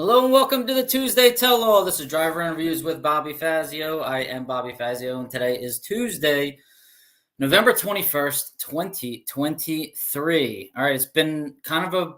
Hello and welcome to the Tuesday Tell-All. This is Driver Interviews with Bobby Fazio. I am Bobby Fazio, and today is Tuesday, November 21st, 2023. All right, it's been kind of a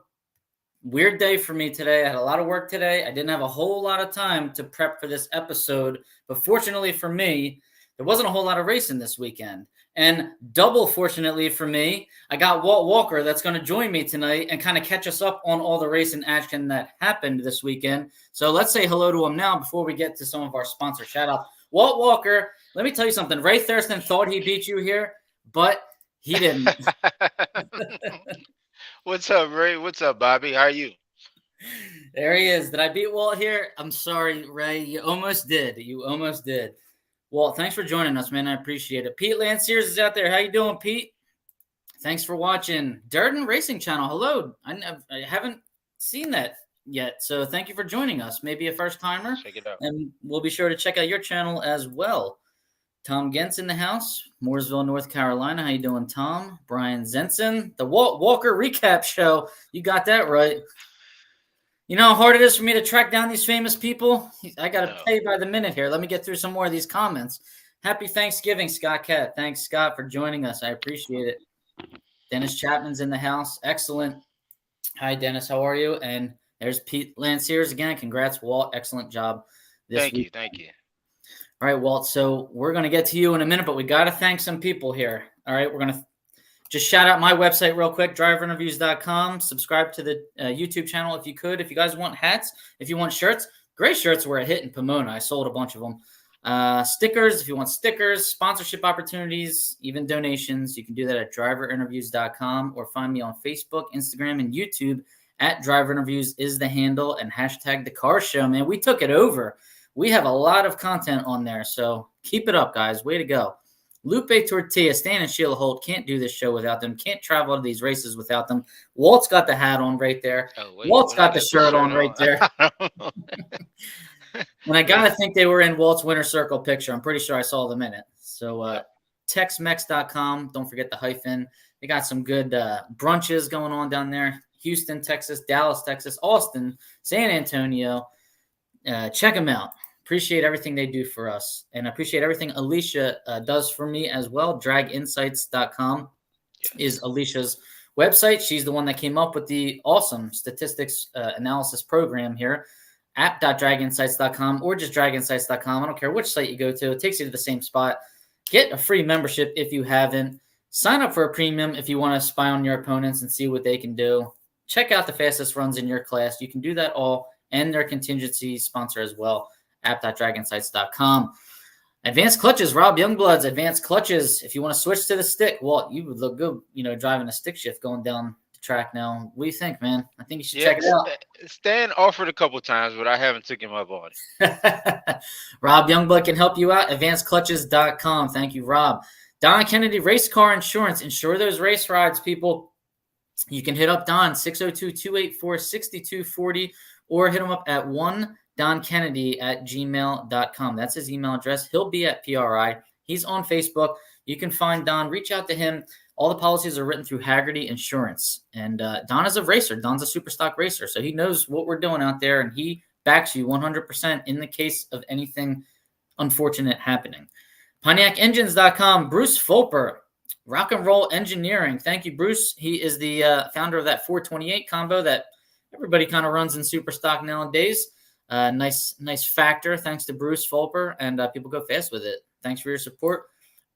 weird day for me today. I had a lot of work today. I didn't have a whole lot of time to prep for this episode, but fortunately for me, there wasn't a whole lot of racing this weekend. And double fortunately for me, I got Walt Walker that's going to join me tonight and kind of catch us up on all the racing action that happened this weekend. So let's say hello to him now before we get to some of our sponsor shout-outs. Walt Walker, let me tell you something. Ray Thurston thought he beat you here, but he didn't. What's up, Ray? What's up, Bobby? How are you? There he is. Did I beat Walt here? I'm sorry, Ray. You almost did. You almost did. Walt, thanks for joining us, man. I appreciate it. Pete Lanciers is out there. How you doing, Pete? Thanks for watching. Durden Racing Channel. Hello. I haven't seen that yet, so thank you for joining us. Maybe a first-timer. Check it out. And we'll be sure to check out your channel as well. Tom Gentz in the house, Mooresville, North Carolina. How you doing, Tom? Brian Zenson, the Walt Walker Recap Show. You got that right. You know how hard it is for me to track down these famous people? I got to pay by the minute here. Let me get through some more of these comments. Happy Thanksgiving, Scott Cat. Thanks, Scott, for joining us. I appreciate it. Dennis Chapman's in the house. Excellent. Hi, Dennis. How are you? And there's Pete Lanciers again. Congrats, Walt. Excellent job this week. Thank you. All right, Walt. So we're going to get to you in a minute, but we got to thank some people here. All right, we're going to just shout out my website real quick, driverinterviews.com. Subscribe to the YouTube channel if you could. If you guys want hats, if you want shirts, great shirts were a hit in Pomona. I sold a bunch of them. Stickers, if you want stickers, sponsorship opportunities, even donations, you can do that at driverinterviews.com or find me on Facebook, Instagram, and YouTube at Driver Interviews is the handle, and hashtag The Car Show, man. We took it over. We have a lot of content on there, so keep it up, guys. Way to go. Lupe Tortilla, Stan and Sheila Holt can't do this show without them, can't travel to these races without them. Walt's got the hat on right there. Walt's got the shirt on right there. And I got to think they were in Walt's Winter Circle picture. I'm pretty sure I saw them in it. So texmex.com, don't forget the hyphen. They got some good brunches going on down there. Houston, Texas, Dallas, Texas, Austin, San Antonio. Check them out. Appreciate everything they do for us. And I appreciate everything Alicia does for me as well. Draginsights.com is Alicia's website. She's the one that came up with the awesome statistics analysis program here. App.draginsights.com or just draginsights.com. I don't care which site you go to. It takes you to the same spot. Get a free membership if you haven't. Sign up for a premium if you want to spy on your opponents and see what they can do. Check out the fastest runs in your class. You can do that all and their contingency sponsor as well. App.draginsights.com. Advanced Clutches, Rob Youngblood's Advanced Clutches. If you want to switch to the stick, Walt, you would look good, driving a stick shift going down the track now. What do you think, man? I think you should check it out. Stan offered a couple times, but I haven't taken him up on it. Rob Youngblood can help you out. AdvancedClutches.com. Thank you, Rob. Don Kennedy Race Car Insurance. Insure those race rides, people. You can hit up Don, 602-284-6240, or hit him up at DonKennedy@gmail.com. That's his email address. He'll be at PRI. He's on Facebook. You can find Don. Reach out to him. All the policies are written through Haggerty Insurance. And Don is a racer. Don's a super stock racer. So he knows what we're doing out there, and he backs you 100% in the case of anything unfortunate happening. PontiacEngines.com. Bruce Fulper, Rock and Roll Engineering. Thank you, Bruce. He is the founder of that 428 combo that everybody kind of runs in super stock nowadays. Nice factor. Thanks to Bruce Fulper, and people go fast with it. Thanks for your support.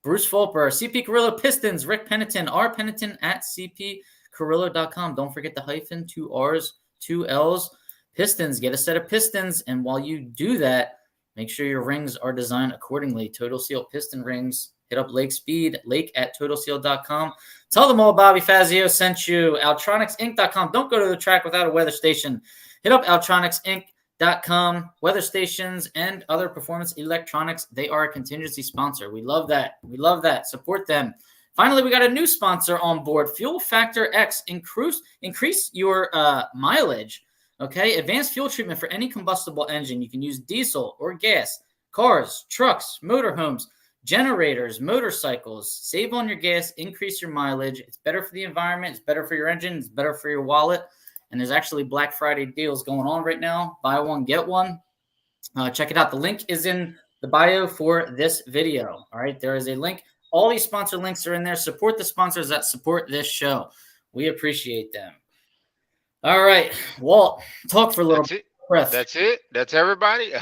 Bruce Fulper, CP Carrillo Pistons, Rick Pennington, rpennington at cpcarrillo.com. Don't forget the hyphen, 2 R's, 2 L's. Pistons, get a set of pistons, and while you do that, make sure your rings are designed accordingly. Total Seal piston rings. Hit up Lake Speed, lake@totalseal.com. Tell them all Bobby Fazio sent you. Altronicsinc.com. Don't go to the track without a weather station. Hit up altronicsinc.com. Weather stations and other performance electronics. They are a contingency sponsor. We love that. Support them. Finally, we got a new sponsor on board. Fuel Factor X. Increase your mileage. Okay, advanced fuel treatment for any combustible engine. You can use diesel or gas, cars, trucks, motorhomes, generators, motorcycles. Save on your gas, increase your mileage. It's better for the environment. It's better for your engine. It's better for your wallet. and there's actually Black Friday deals going on right now. Buy one, get one. Check it out. The link is in the bio for this video. All right, there is a link. All these sponsor links are in there. Support the sponsors that support this show. We appreciate them. All right, Walt, talk for a little bit. That's it. That's everybody.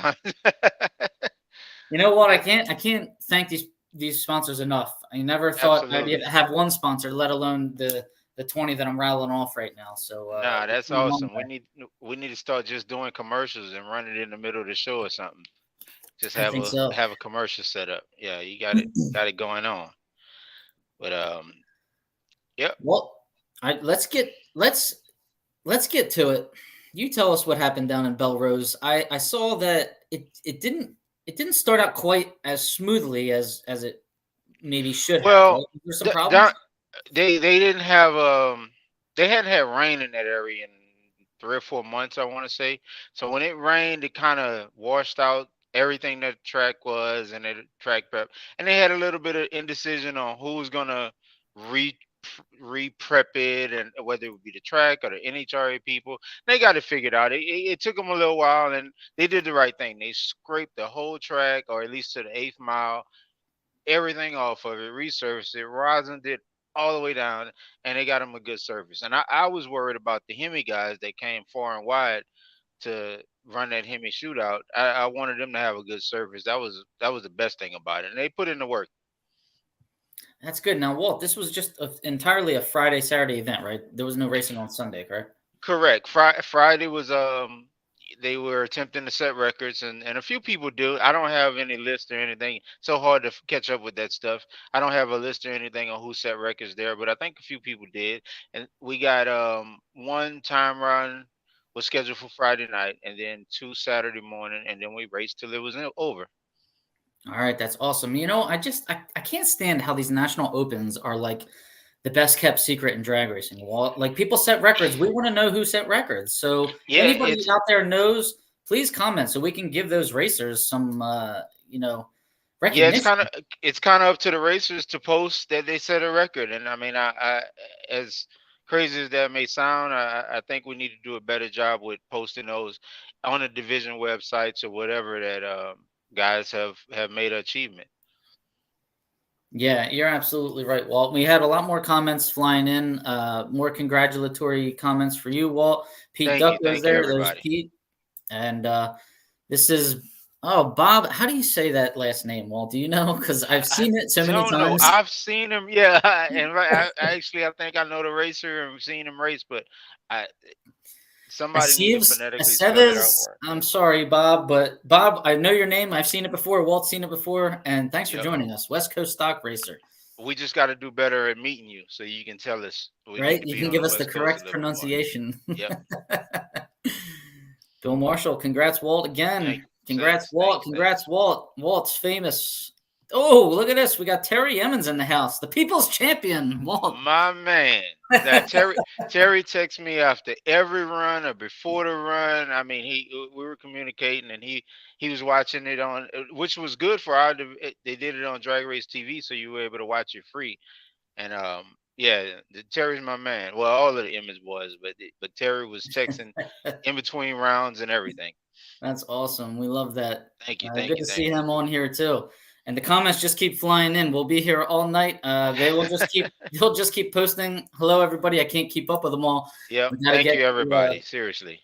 You know what? I can't thank these sponsors enough. I never thought I'd have one sponsor, let alone the 20 that I'm rattling off right now. So nah, that's awesome. We need to start just doing commercials and run it in the middle of the show or something. Just have a commercial set up. Yeah, you got it going on. But yep. Well, let's get to it. You tell us what happened down in Belrose. I saw that it didn't start out quite as smoothly as it maybe should have. Well, there's some problems. They didn't have they hadn't had rain in that area in 3 or 4 months, I want to say. So when it rained, it kind of washed out everything that the track was and the track prep, and they had a little bit of indecision on who was gonna re-prep it, and whether it would be the track or the NHRA people. They got it figured out. It took them a little while, and they did the right thing. They scraped the whole track, or at least to the 8th mile, everything off of it, resurfaced it, rosined it all the way down, and they got them a good service. And I was worried about the Hemi guys that came far and wide to run that Hemi Shootout. I wanted them to have a good service. That was the best thing about it, and they put in the work. That's good. Now, Walt, this was just entirely a Friday, Saturday event, right? There was no racing on Sunday, correct? Correct. Friday was they were attempting to set records, and a few people do. I don't have any list or anything. It's so hard to catch up with that stuff. I don't have a list or anything on who set records there, but I think a few people did. And we got one time run was scheduled for Friday night, and then 2 Saturday morning, and then we raced till it was over. All right, that's awesome. You know, I can't stand how these national opens are like the best kept secret in drag racing. Well, like people set records. We want to know who set records. So yeah, anybody out there knows, please comment so we can give those racers some, recognition. Yeah, it's kind of up to the racers to post that they set a record. And I mean, I as crazy as that may sound, I think we need to do a better job with posting those on the division websites or whatever that guys have made an achievement. Yeah, you're absolutely right, Walt. We had a lot more comments flying in, more congratulatory comments for you, Walt. Pete Duck was there. There's Pete. And this is, Bob. How do you say that last name, Walt? Do you know? Because I've seen it so many times. I've seen him, yeah. And I think I know the racer and seen him race, but somebody needs to phonetically spell it out. I'm sorry, Bob, but Bob, I know your name. I've seen it before. Walt's seen it before, and thanks for joining us. West Coast Stock Racer. We just got to do better at meeting you, so you can tell us. Right, you can give us the correct pronunciation. Yep. Bill Marshall, congrats, Walt, again. Congrats, Walt. Congrats, Walt. Walt's famous. Oh, look at this. We got Terry Emmons in the house, the people's champion, Walt. My man. Terry texts me after every run or before the run. I mean, we were communicating, and he was watching it on, which was good for they did it on Drag Race TV, so you were able to watch it free. And Terry's my man. Well, all of the Emmons boys, but Terry was texting in between rounds and everything. That's awesome. We love that. Thank you. Good to see him on here too. And the comments just keep flying in. We'll be here all night. They'll just keep posting. Hello, everybody. I can't keep up with them all. Yeah. Thank you, everybody. Seriously.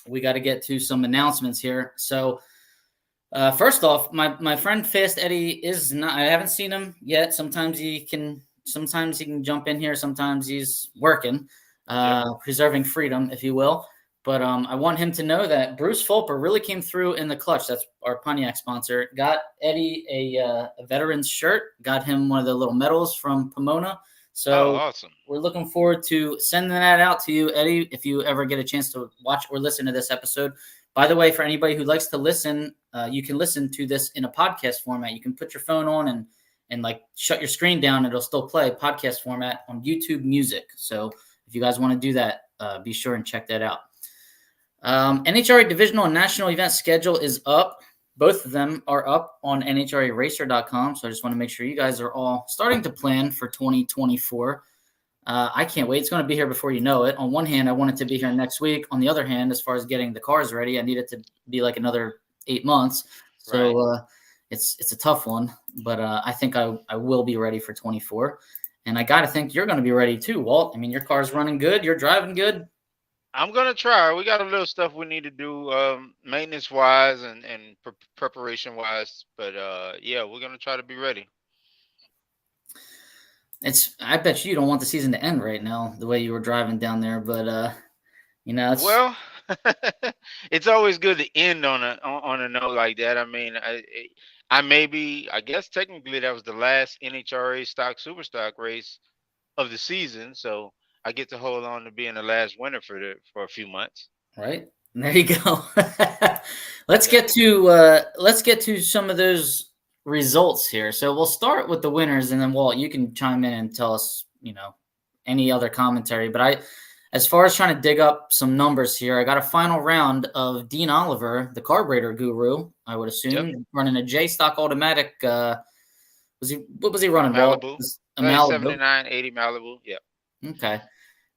We got to get to some announcements here. So, first off, my friend Fast Eddie is not. I haven't seen him yet. Sometimes he can jump in here. Sometimes he's working, preserving freedom, if you will. But I want him to know that Bruce Fulper really came through in the clutch. That's our Pontiac sponsor. Got Eddie a veteran's shirt. Got him one of the little medals from Pomona. So awesome. We're looking forward to sending that out to you, Eddie, if you ever get a chance to watch or listen to this episode. By the way, for anybody who likes to listen, you can listen to this in a podcast format. You can put your phone on and like shut your screen down. It'll still play podcast format on YouTube Music. So if you guys want to do that, be sure and check that out. NHRA divisional and national event schedule is up. Both of them are up on NHRAracer.com. So I just want to make sure you guys are all starting to plan for 2024. I can't wait. It's going to be here before you know it. On one hand, I want it to be here next week. On the other hand, as far as getting the cars ready, I need it to be like another 8 months. Right. So it's a tough one, but I think I will be ready for 24. And I got to think you're going to be ready too, Walt. I mean, your car's running good. You're driving good. I'm gonna try. We got a little stuff we need to do, maintenance wise and preparation wise. But yeah, we're gonna try to be ready. I bet you don't want the season to end right now, the way you were driving down there. But it's Well, it's always good to end on a note like that. I mean, I maybe I guess technically that was the last NHRA stock super stock race of the season, so I get to hold on to being the last winner for a few months. right. There you go. let's Yeah. get to some of those results here. So we'll start with the winners, and then Walt, you can chime in and tell us, any other commentary. But as far as trying to dig up some numbers here, I got a final round of Dean Oliver, the carburetor guru. I would Yep. assume running a J stock automatic. What was he A running, Walt? Malibu, A like Malibu. 79, 80 Malibu. Yep. Okay.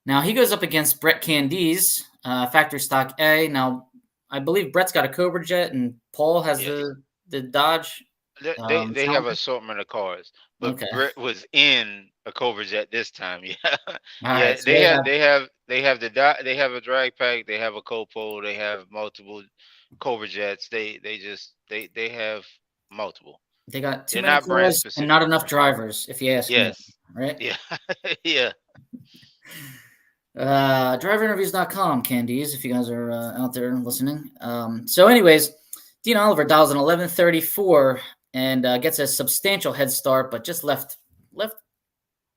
Now he goes up against Brett Candies, factory stock A. Now I believe Brett's got a Cobra Jet and Paul has Yes. the Dodge. They have Challenger. assortment of cars, but Okay. Brett was in a Cobra Jet this time. Yeah, All yeah. right. So they have They have a drag pack. They have a copo. They have multiple Cobra Jets. They have multiple. they got too They're many not brand cars and not specific. enough drivers, if you ask me. Yes. Right. Yeah. Yeah. Driverinterviews.com, Candies, if you guys are out there listening. So anyways, Dean Oliver dials an 11:34 and gets a substantial head start, but just left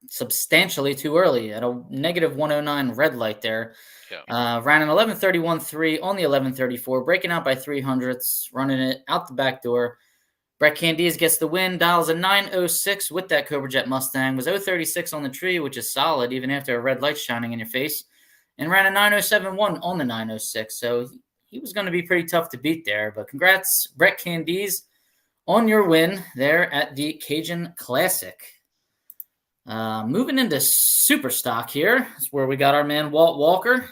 substantially too early at a negative 109 red light there. Yeah. Ran an 11:31.3 on the 11:34, breaking out by 300ths, running it out the back door. Brett Candies gets the win, dials a 9:06 with that Cobra Jet Mustang, was 0:36 on the tree, which is solid even after a red light shining in your face, and ran a 9:07.1 on the 9:06. So he was going to be pretty tough to beat there. But congrats, Brett Candies, on your win there at the Cajun Classic. Moving into super stock here is where we got our man Walt Walker,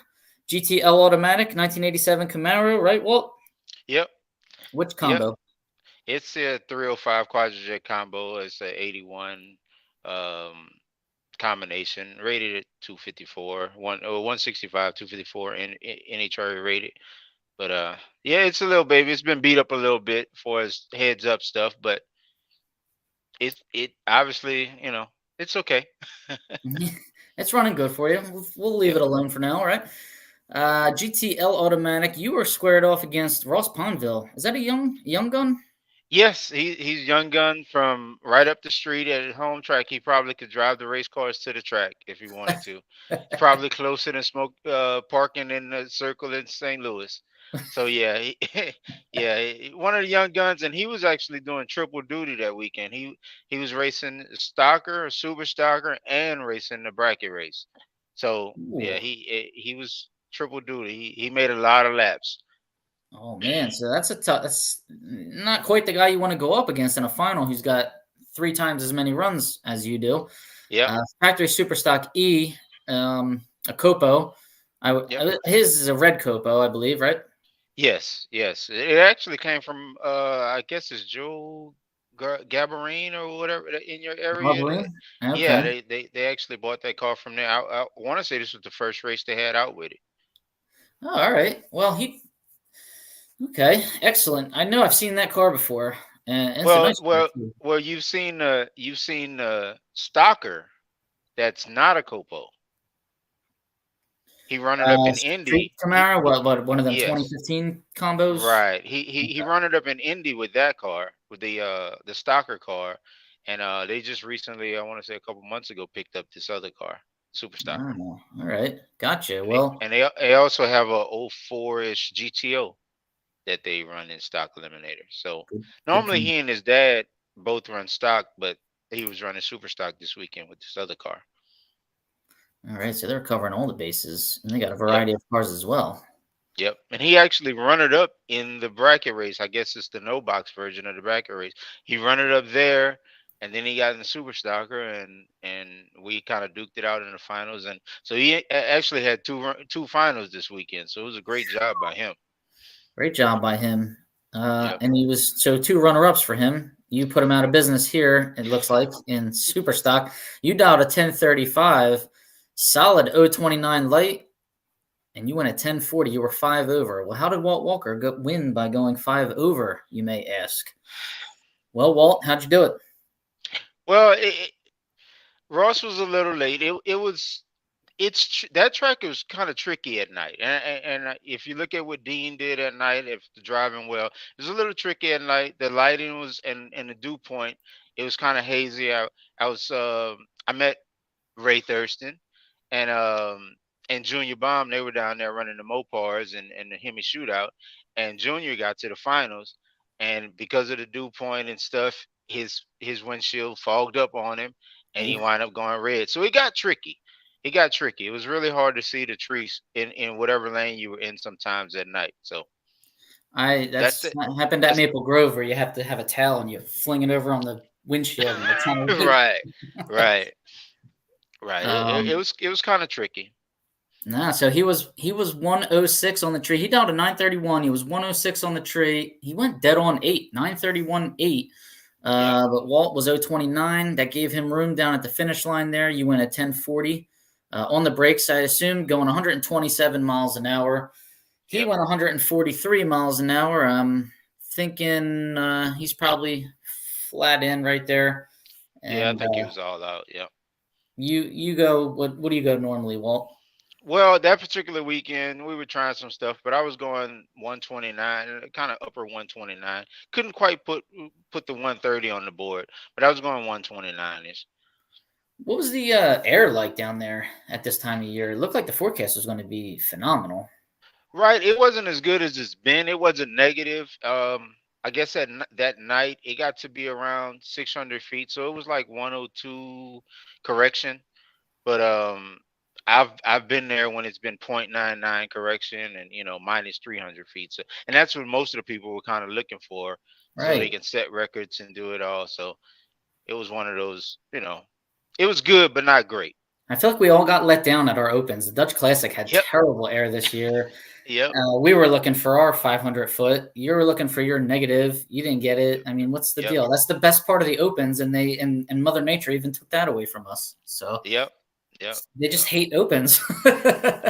GTL automatic, 1987 Camaro, right, Walt? Yep. Which Yep. combo? It's a 305 quadrijet combo. It's a 81 combination, rated at 254, 165, 254, and NHRA rated. But yeah, it's a little baby. It's been beat up a little bit for its heads up stuff, but it obviously, it's okay. It's running good for you. We'll leave Yep. it alone for now, right? GTL automatic. You were squared off against Ross Ponville. Is that a young gun? Yes, he's young gun from right up the street at his home track. He probably could drive the race cars to the track if he wanted to. It's probably closer than smoke parking in the circle in St. Louis. So yeah, yeah, one of the young guns, and he was actually doing triple duty that weekend. He was racing stocker, super stocker, and racing the bracket race. So yeah, Ooh. he was triple duty. He made a lot of laps. Oh man, so that's not quite the guy you want to go up against in a final who's got 3 times as many runs as you do. Yep. Factory Superstock E, a Copo. Yep. His is a red Copo, I believe, right? Yes, yes. It actually came from I guess it's Joe Gabarine or whatever in your area. Probably. Yeah, Okay. they actually bought that car from there. I want to say this was the first race they had out with it. Oh, all right. Well, okay, excellent. I know I've seen that car before, and it's a Well, nice car well, too. well. You've seen Stalker. That's not a Copo. He run it up in Street Indy. Camaro, what one of them Yes, 2015 combos? right. He Okay. run it up in Indy with that car, with the Stalker car, and they just recently, I want to say a couple months ago, picked up this other car, Super Stalker, Oh, all right, gotcha. and they Well, and they they also have a '04-ish GTO that they run in stock eliminator. So good. normally he and his dad both run stock, but he was running super stock this weekend with this other car. All right, so they're covering all the bases, and they got a Yep. variety of cars as well. Yep. And he actually run it up in the bracket race. I guess it's the no box version of the bracket race. He run it up there. and then he got in the Super Stocker, and we kind of duked it out in the finals. And so he actually had two finals this weekend. So it was a great job by him. Great job by him. Yep. And he was so 2 runner-ups for him. You put him out of business here, it looks like, in Super Stock. You dialed a 1035, solid 029 light, and you went at 1040. You were 5 over. Well, how did Walt Walker win by going 5 over, you may ask? Well, Walt, how'd you do it? Well, Ross was a little late. That track was kind of tricky at night, and if you look at what Dean did at night, if the driving well, it was a little tricky at night. The lighting was and the dew point, it was kind of hazy. I met Ray Thurston and Junior Bomb. They were down there running the Mopars and the Hemi Shootout, and Junior got to the finals, and because of the dew point and stuff, his windshield fogged up on him, and he wound up going red. So it got tricky. It got tricky. It was really hard to see the trees in whatever lane you were in sometimes at night. So that's it. happened at Maple Grove, where you have to have a towel and you fling it over on the windshield. And it's kind of right, right, right. It was kind of tricky. Nah, so he was 106 on the tree. He dialed a 931. He was 106 on the tree. He went dead on 8, 931 8. But Walt was 029. That gave him room down at the finish line there. You went at 1040. On the brakes, I assume, going 127 miles an hour. He went 143 miles an hour. I'm thinking he's probably flat in right there. And, I think he was all out. Yeah. You go. What do you go normally, Walt? Well, that particular weekend, we were trying some stuff, but I was going 129, kind of upper 129. Couldn't quite put the 130 on the board, but I was going 129 ish. What was the air like down there at this time of year? It looked like the forecast was going to be phenomenal. Right, it wasn't as good as it's been. It wasn't negative. I guess that night it got to be around 600 feet, so it was like 102 correction. But I've been there when it's been 0.99 correction and minus 300 feet. So, and that's what most of the people were kind of looking for, so they Right. can set records and do it all. So it was one of those, it was good but not great. I feel like we all got let down at our opens. The Dutch Classic had Yep. terrible air this year. Yep. We were looking for our 500 foot. You were looking for your negative. You didn't get it. I mean, what's the deal? That's the best part of the opens, and and Mother Nature even took that away from us. So Yep. they just hate opens.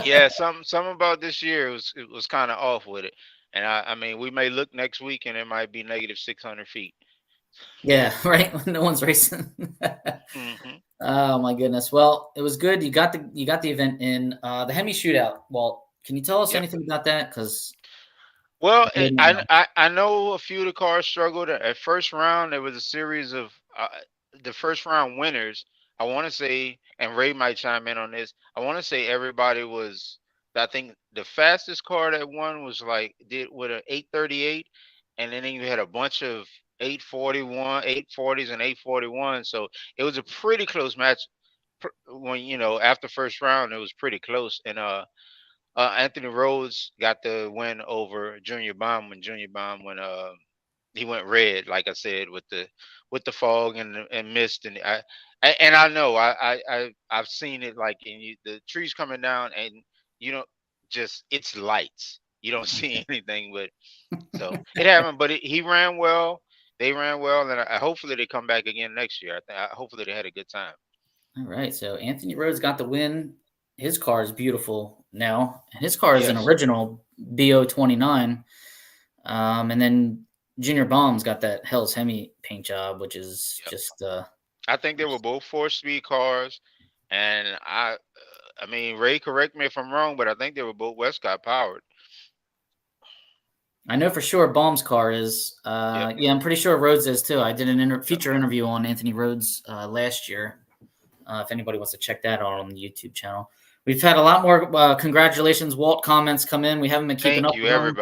Yeah, some about this year it was kind of off with it, and I mean we may look next week and it might be negative 600 feet. Yeah, right. No one's racing. Mm-hmm. Oh my goodness. Well, it was good. You got the event in the Hemi Shootout. Walt, can you tell us anything about that? Because well, I know a few of the cars struggled at first round. There was a series of the first round winners. I want to say, and Ray might chime in on this. I want to say everybody was. I think the fastest car that won was did with an 838, and then you had a bunch of 841, 840s, and 841. So it was a pretty close match. When after first round, it was pretty close, and Anthony Rhodes got the win over Junior Bomb when he went red, like I said, with the fog and mist, and I know I've seen it the trees coming down, and you know just it's lights. You don't see anything, but so it happened. But he ran well. They ran well, and hopefully they come back again next year. Hopefully they had a good time. All right. So Anthony Rhodes got the win. His car is beautiful now. His car is an Yes. original BO29. And then Junior Bomb's got that Hell's Hemi paint job, which is just. I think they were both 4-speed cars, and I mean, Ray, correct me if I'm wrong, but I think they were both Westcott powered. I know for sure Baum's car is. Yeah, I'm pretty sure Rhodes is too. I did an feature interview on Anthony Rhodes last year. If anybody wants to check that out on the YouTube channel. We've had a lot more congratulations, Walt comments come in. We haven't been keeping up with them.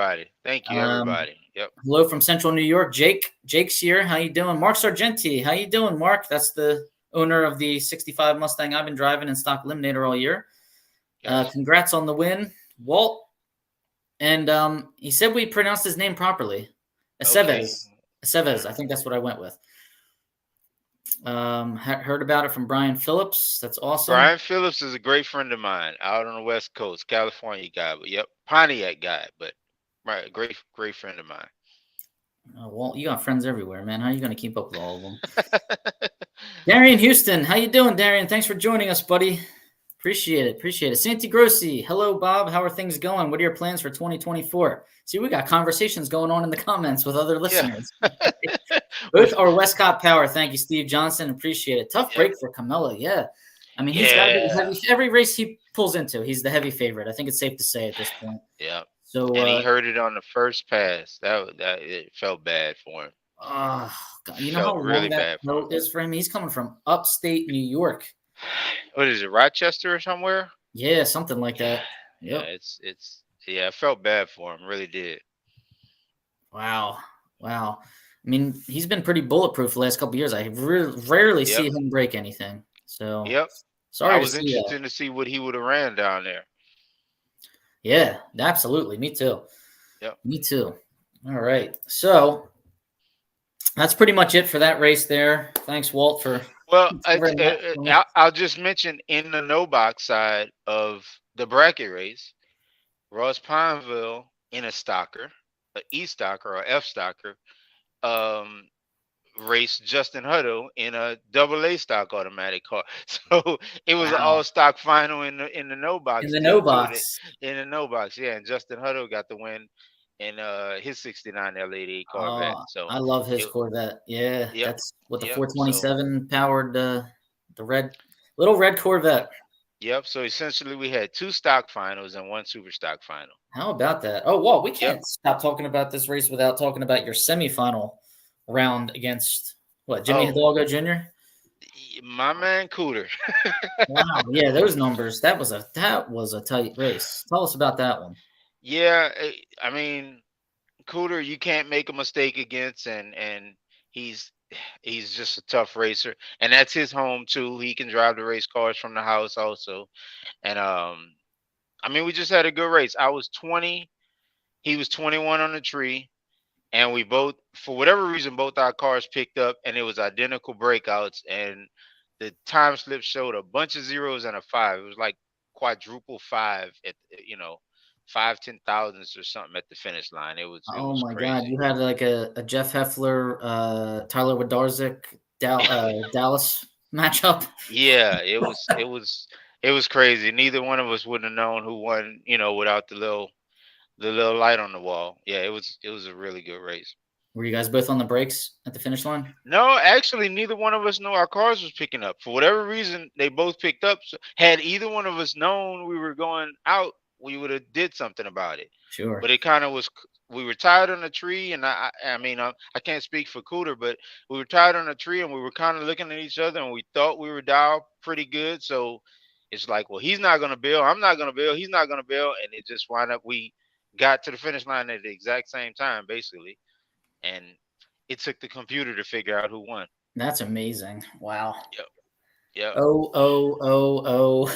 Thank you, everybody. Yep. Hello from Central New York. Jake's here. How you doing? Mark Sargenti. How you doing, Mark? That's the owner of the 65 Mustang I've been driving in stock Eliminator all year. Yes. Congrats on the win, Walt. And he said we pronounced his name properly. Aceves. Okay. Aceves. I think that's what I went with. Heard about it from Brian Phillips. That's awesome. Brian Phillips is a great friend of mine out on the West Coast, California guy. But yep, Pontiac guy, but right, great friend of mine. Walt, you got friends everywhere, man. How are you going to keep up with all of them? Darian Houston, how you doing, Darian? Thanks for joining us, buddy. Appreciate it. Santi Grossi, hello, Bob. How are things going? What are your plans for 2024? See, we got conversations going on in the comments with other listeners. Both are Westcott Power. Thank you, Steve Johnson. Appreciate it. Tough break for Camilla. Yeah. I mean, he's got to be heavy. Every race he pulls into, he's the heavy favorite. I think it's safe to say at this point. Yeah. So, and he heard it on the first pass. That it felt bad for him. Oh, God. You know how long that road is for him? He's coming from upstate New York. What is it, Rochester or somewhere? Yeah, something like that. Yep. Yeah, it felt bad for him. Really did. Wow. I mean, he's been pretty bulletproof the last couple of years. I rarely see him break anything. So, sorry. I was interested to see what he would have ran down there. Yeah, absolutely. Me too. Yep. Me too. All right. So that's pretty much it for that race there. Thanks, Walt, for. Well, I'll just mention in the no box side of the bracket race, Ross Pineville in a stocker, an E stocker or F stocker, raced Justin Hutto in a AA stock automatic car. So it was an all stock final in the no box. In the no box. In the no box, yeah. And Justin Hutto got the win in his 69 L88 Corvette. So I love his Corvette. Yeah, that's with the 427 powered the little red Corvette. Yep. So essentially, we had 2 stock finals and 1 super stock final. How about that? Oh, Walt, we can't stop talking about this race without talking about your semifinal round against Jimmy Hidalgo Jr. My man Cooter. Wow. Yeah, those numbers. That was a tight race. Tell us about that one. Yeah, I mean, Cooter, you can't make a mistake against, and he's just a tough racer, and that's his home too. He can drive the race cars from the house also, and I mean, we just had a good race. I was 20, he was 21 on the tree, and we both, for whatever reason, both our cars picked up, and it was identical breakouts, and the time slip showed a bunch of zeros and a 5. It was like quadruple 5 at 5/10,000ths or something at the finish line. It was my crazy. God, you had like a Jeff Heffler, Tyler Wodorczyk, Dallas matchup. Yeah, it was crazy. Neither one of us would have known who won, without the little light on the wall. Yeah, it was a really good race. Were you guys both on the brakes at the finish line? No, actually, neither one of us knew our cars was picking up. For whatever reason, they both picked up. So had either one of us known we were going out, we would have did something about it. Sure. But it kind of was. We were tied on a tree, and I mean, I can't speak for Cooter, but we were tied on a tree, and we were kind of looking at each other, and we thought we were dialed pretty good. So it's like, well, he's not gonna bail, I'm not gonna bail, he's not gonna bail, and it just wound up. We got to the finish line at the exact same time, basically, and it took the computer to figure out who won. That's amazing. Wow. Yep. Oh.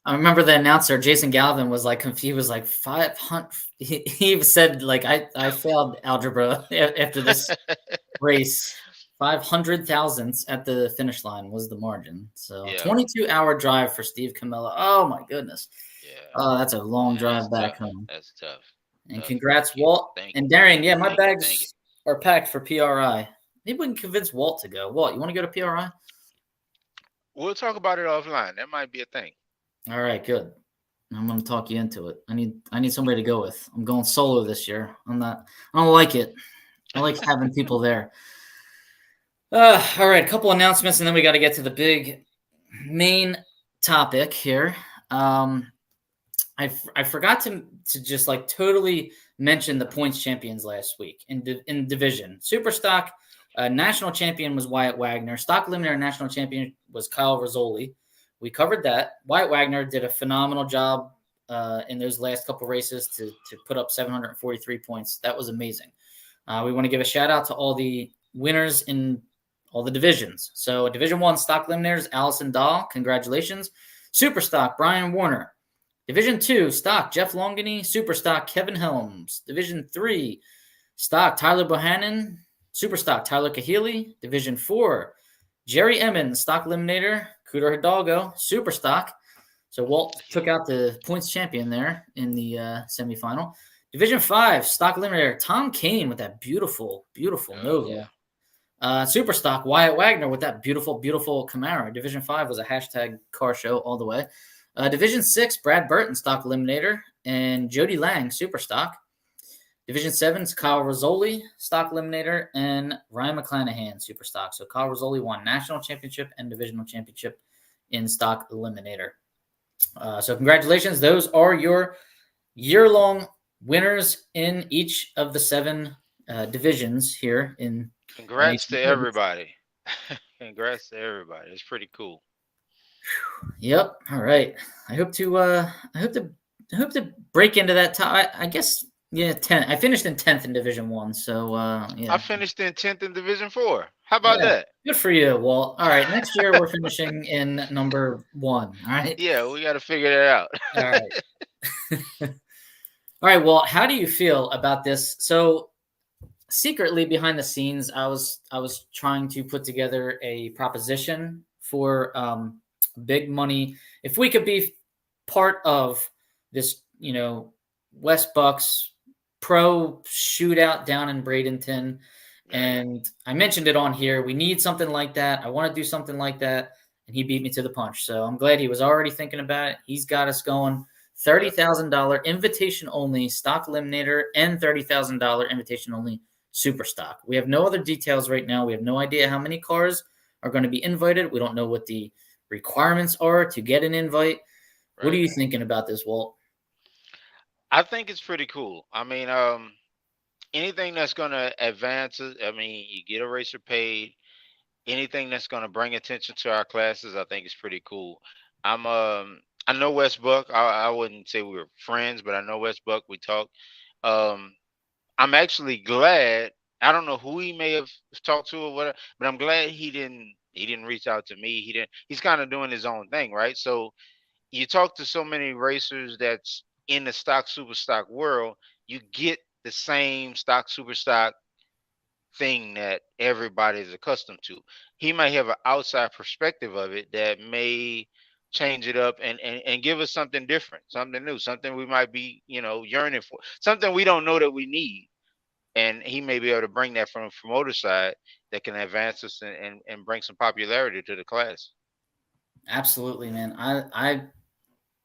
I remember the announcer, Jason Galvin, was like, he was like 500. He said, like, I failed algebra after this race. 500 thousandths at the finish line was the margin. So 22-hour drive for Steve Camilla. Oh my goodness. Yeah. Oh, that's a long drive back home. That's tough. And congrats, Walt. And Darian, yeah, my bags are packed for PRI. Maybe we can convince Walt to go. Walt, you want to go to PRI? We'll talk about it offline. That might be a thing. All right, good. I'm going to talk you into it. I need somebody to go with. I'm going solo this year. I don't like it. I like having people there. All right, a couple announcements, and then we got to get to the big main topic here. I forgot to just like totally mention the points champions last week in division. Super stock national champion was Wyatt Wagner. Stock eliminator national champion was Kyle Rizzoli. We covered that. Wyatt Wagner did a phenomenal job in those last couple races to put up 743 points. That was amazing. We want to give a shout out to all the winners in all the divisions. So Division 1 stock eliminators, Allison Dahl, congratulations. Super stock, Brian Warner. Division 2 stock, Jeff Longany. Super stock, Kevin Helms. Division 3 stock, Tyler Bohannon. Super Stock, Tyler Kahili. Division 4, Jerry Emmons, Stock Eliminator. Cooter Hidalgo, Super Stock. So Walt took out the points champion there in the semifinal. Division 5, Stock Eliminator, Tom Kane with that beautiful, beautiful Nova. Yeah. Super Stock, Wyatt Wagner with that beautiful, beautiful Camaro. Division 5 was a hashtag car show all the way. Division 6, Brad Burton, Stock Eliminator, and Jody Lang, Super Stock. Division 7 is Kyle Rizzoli, Stock Eliminator, and Ryan McClanahan, Super Stock. So Kyle Rizzoli won National Championship and Divisional Championship in Stock Eliminator. So congratulations. Those are your year-long winners in each of the 7 divisions here in. Congrats to everybody. Congrats to everybody. It's pretty cool. Yep. All right. I hope to break into that top. I guess 10. I finished in 10th in Division 1. So yeah. I finished in 10th in Division 4. How about that? Good for you, Walt. All right. Next year we're finishing in number 1. All right. Yeah, we got to figure that out. All right. All right, Walt. How do you feel about this? So secretly behind the scenes, I was trying to put together a proposition for big money. If we could be part of this, Wes Buck's PRO Shootout down in Bradenton. And I mentioned it on here. We need something like that. I want to do something like that. And he beat me to the punch. So I'm glad he was already thinking about it. He's got us going. $30,000 invitation only Stock Eliminator and $30,000 invitation only Super Stock. We have no other details right now. We have no idea how many cars are going to be invited. We don't know what the requirements are to get an invite. Right. What are you thinking about this, Walt? I think it's pretty cool. I mean, anything that's going to advance it, I mean, you get a racer paid. Anything that's going to bring attention to our classes, I think is pretty cool. I know Wes Buck. I wouldn't say we were friends, but I know Wes Buck. We talk. I'm actually glad. I don't know who he may have talked to or whatever, but I'm glad he didn't reach out to me. He's kind of doing his own thing, right? So you talk to so many racers that's in the stock super stock world, you get the same stock super stock thing that everybody is accustomed to. He might have an outside perspective of it that may change it up and give us something different, something new, something we might be, yearning for, something we don't know that we need. And he may be able to bring that from a promoter side that can advance us and bring some popularity to the class. Absolutely, man. I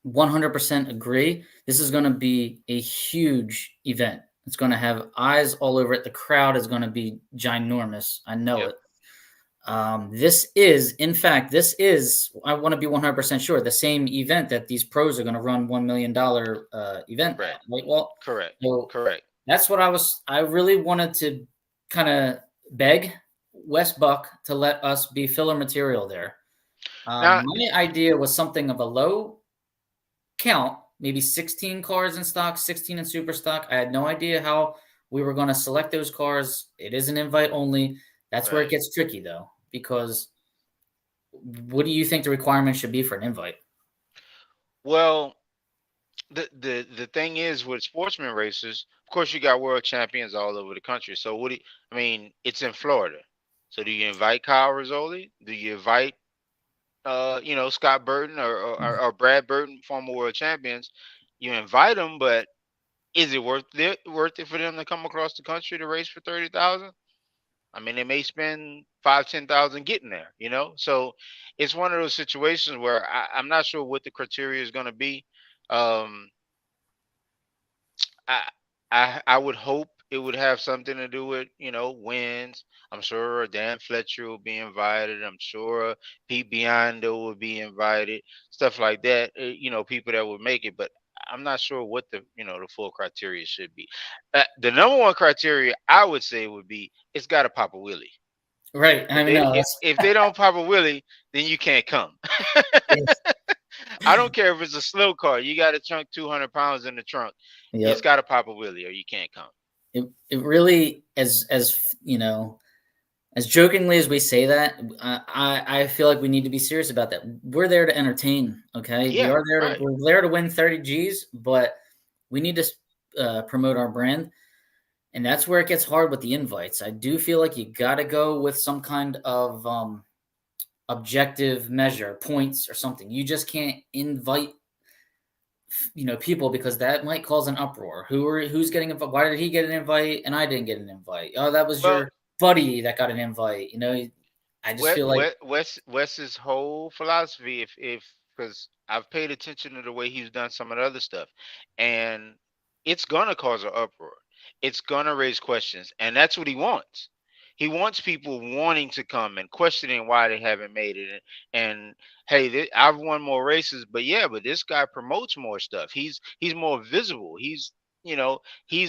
100% agree. This is going to be a huge event. It's going to have eyes all over it. The crowd is going to be ginormous. I know it. This is, I want to be 100% sure, the same event that these pros are going to run $1 million event. Right. Right? Well, correct. So correct. That's what I really wanted to kind of beg Wes Buck to let us be filler material there. My idea was something of a low count, maybe 16 cars in stock, 16 in super stock. I had no idea how we were going to select those cars. It is an invite only. That's where it gets tricky, though, because what do you think the requirement should be for an invite? Well, the thing is with sportsman races, of course, you got world champions all over the country. So it's in Florida. So do you invite Kyle Rizzoli? Do you invite Scott Burton or Brad Burton, former world champions? You invite them, but is it worth it for them to come across the country to race for $30,000? I mean, they may spend $5,000-$10,000 getting there, So it's one of those situations where I'm not sure what the criteria is going to be. I would hope it would have something to do with wins. I'm sure Dan Fletcher will be invited. I'm sure Pete Biondo will be invited. Stuff like that. People that would make it, but I'm not sure what the full criteria should be. The number one criteria I would say would be it's got to pop a wheelie. Right. If they don't pop a wheelie, then you can't come. Yes. I don't care if it's a slow car. You got to chunk 200 pounds in the trunk. Yep. It's got to pop a wheelie or you can't come. It really, as jokingly as we say that, I feel like we need to be serious about that. We're there to entertain, okay? Yeah, we're there to win 30 G's, but we need to promote our brand. And that's where it gets hard with the invites. I do feel like you got to go with some kind of objective measure, points or something. You just can't invite people, because that might cause an uproar. Who's getting invited? Why did he get an invite and I didn't get an invite? Oh, that was Well, your buddy that got an invite. I just feel like Wes's whole philosophy, if because I've paid attention to the way he's done some of the other stuff, and it's gonna cause an uproar. It's gonna raise questions, and that's what he wants. He wants people wanting to come and questioning why they haven't made it. And hey, I've won more races, but yeah, but this guy promotes more stuff. He's more visible. He's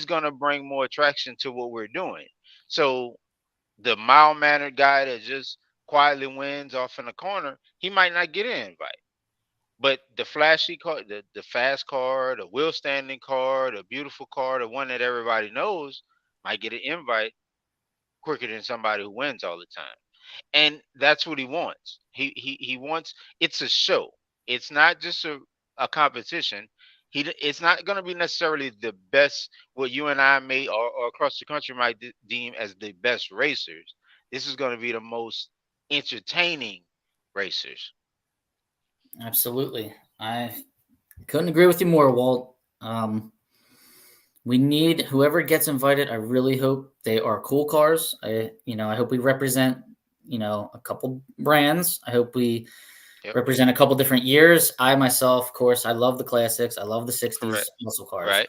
gonna bring more attraction to what we're doing. So the mild mannered guy that just quietly wins off in the corner, he might not get an invite. But the flashy car, the fast car, the wheel standing car, the beautiful car, the one that everybody knows, might get an invite quicker than somebody who wins all the time. And that's what he wants. He wants, it's a show. It's not just a competition. It's not going to be necessarily the best, what you and I may or across the country might deem as the best racers. This is going to be the most entertaining racers. absolutely. I couldn't agree with you more, Walt. We need whoever gets invited. I really hope they are cool cars. I hope we represent, a couple brands. I hope we Yep. represent a couple different years. I myself, of course, I love the classics. I love the 60s Correct. muscle cars. Right.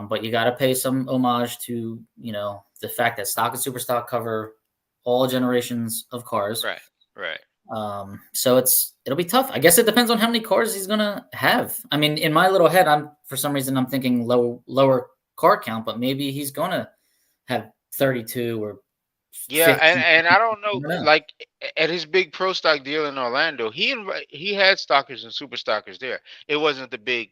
But you got to pay some homage to, the fact that stock and super stock cover all generations of cars. Right. Right. So it'll be tough. I guess it depends on how many cars he's gonna have. I mean, in my little head, for some reason I'm thinking lower car count, but maybe he's gonna have 32 or Yeah, 50. and I don't know, I don't know. like at his big pro stock deal in Orlando, he had stockers and super stockers there. It wasn't the big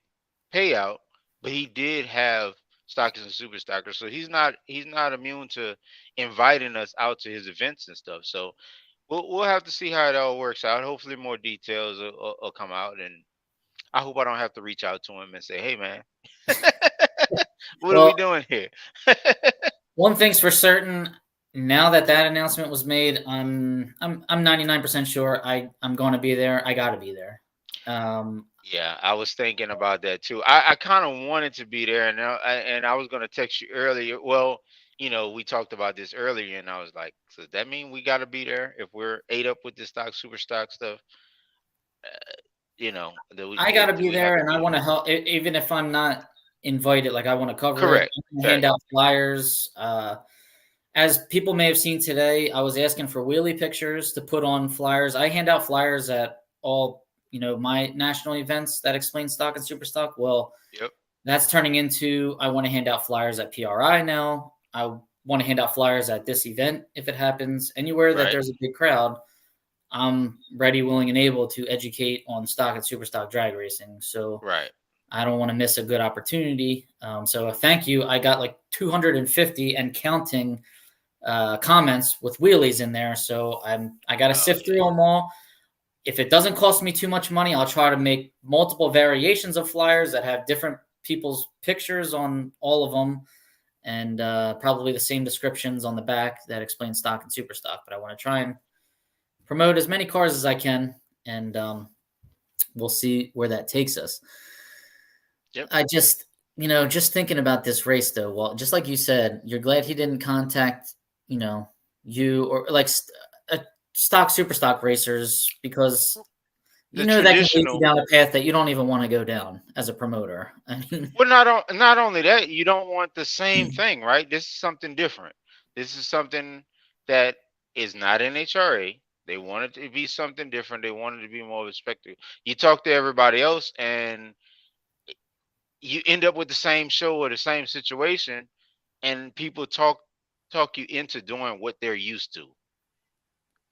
payout, but he did have stockers and super stockers. So he's not immune to inviting us out to his events and stuff. So we'll have to see how it all works out. Hopefully more details will come out, and I hope I don't have to reach out to him and say, "Hey man, what are we Well, doing here?" one thing's for certain. Now that announcement was made, I'm 99% sure I'm going to be there. I got to be there. Yeah, I was thinking about that too. I kind of wanted to be there, and I was gonna text you earlier. Well, we talked about this earlier, and I was like, so does that mean we got to be there if we're ate up with the stock, super stock stuff? I got to Do be we have there, to and I be want there? to help, even if I'm not invited. Like, I want to cover it. Correct. I'm gonna hand Right. out flyers. As people may have seen today, I was asking for wheelie pictures to put on flyers. I hand out flyers at all, my national events that explain stock and super stock. Well, Yep. that's turning into, I want to hand out flyers at PRI now. I want to hand out flyers at this event if it happens. Anywhere that Right. there's a big crowd, I'm ready, willing, and able to educate on stock and super stock drag racing. So Right. I don't want to miss a good opportunity. So thank you. I got like 250 and counting comments with wheelies in there. So I got to Oh sift through yeah. them all. If it doesn't cost me too much money, I'll try to make multiple variations of flyers that have different people's pictures on all of them, and probably the same descriptions on the back that explain stock and super stock. But I want to try and promote as many cars as I can, and we'll see where that takes us. Yep. I just, just thinking about this race though, well, just like you said, you're glad he didn't contact, you or like stock, super stock racers, because The that can lead you traditional. down a path that you don't even want to go down as a promoter. I mean, Well, not only that, you don't want the same thing, right? This is something different. This is something that is not NHRA. They want it to be something different. They want it to be more of a spectacle. You talk to everybody else, and you end up with the same show or the same situation, and people talk you into doing what they're used to.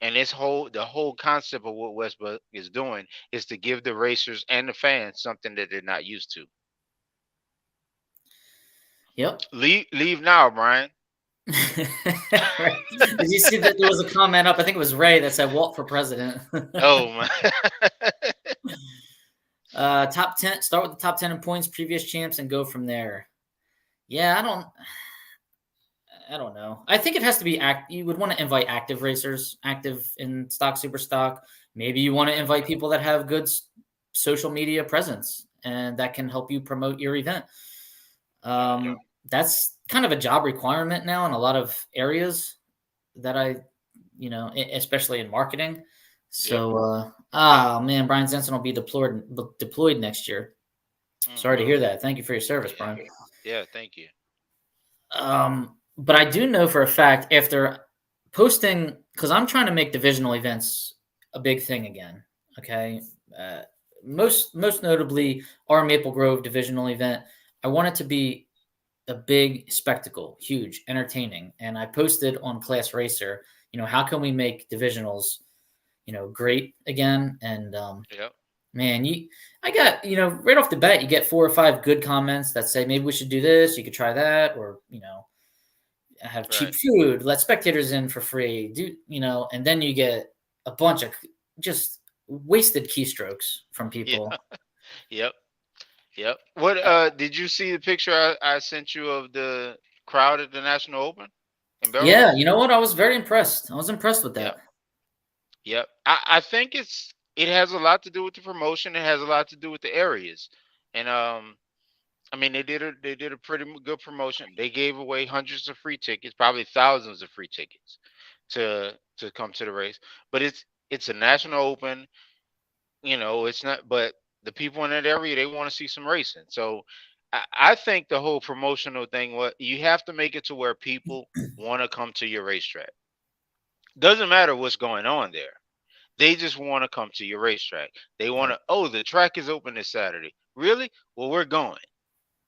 And the whole concept of what Wes Buck is doing is to give the racers and the fans something that they're not used to. yep. Leave now, Brian. Right. Did you see that there was a comment up? I think it was Ray that said Walt for president. Oh my. Top 10, start with the top 10 in points, previous champs, and go from there. Yeah, I don't know. I think it has to be you would want to invite active racers, active in stock, super stock. Maybe you want to invite people that have good social media presence and that can help you promote your event. That's kind of a job requirement now in a lot of areas that especially in marketing. So, man, Brian Zenson will be deployed next year. Sorry to hear that. Thank you for your service, Brian. Yeah, thank you. But I do know for a fact after posting, because I'm trying to make divisional events a big thing again. Okay, most notably our Maple Grove divisional event. I want it to be a big spectacle, huge, entertaining. And I posted on Class Racer, how can we make divisionals, great again? And man, I got, right off the bat, you get 4 or 5 good comments that say maybe we should do this, you could try that, or have cheap food, let spectators in for free, and then you get a bunch of just wasted keystrokes from people. Yep. What did you see the picture I sent you of the crowd at the National Open in Belle? Yeah, you know what? I was very impressed. I was impressed with that. Yep. I think it has a lot to do with the promotion. It has a lot to do with the areas, and I mean they did a pretty good promotion. They gave away hundreds of free tickets, probably thousands of free tickets to come to the race. But it's a National Open. It's not, but the people in that area, they want to see some racing. So I think the whole promotional thing, you have to make it to where people want to come to your racetrack. Doesn't matter what's going on there. They just want to come to your racetrack. They want to, the track is open this Saturday. Really? Well, we're going.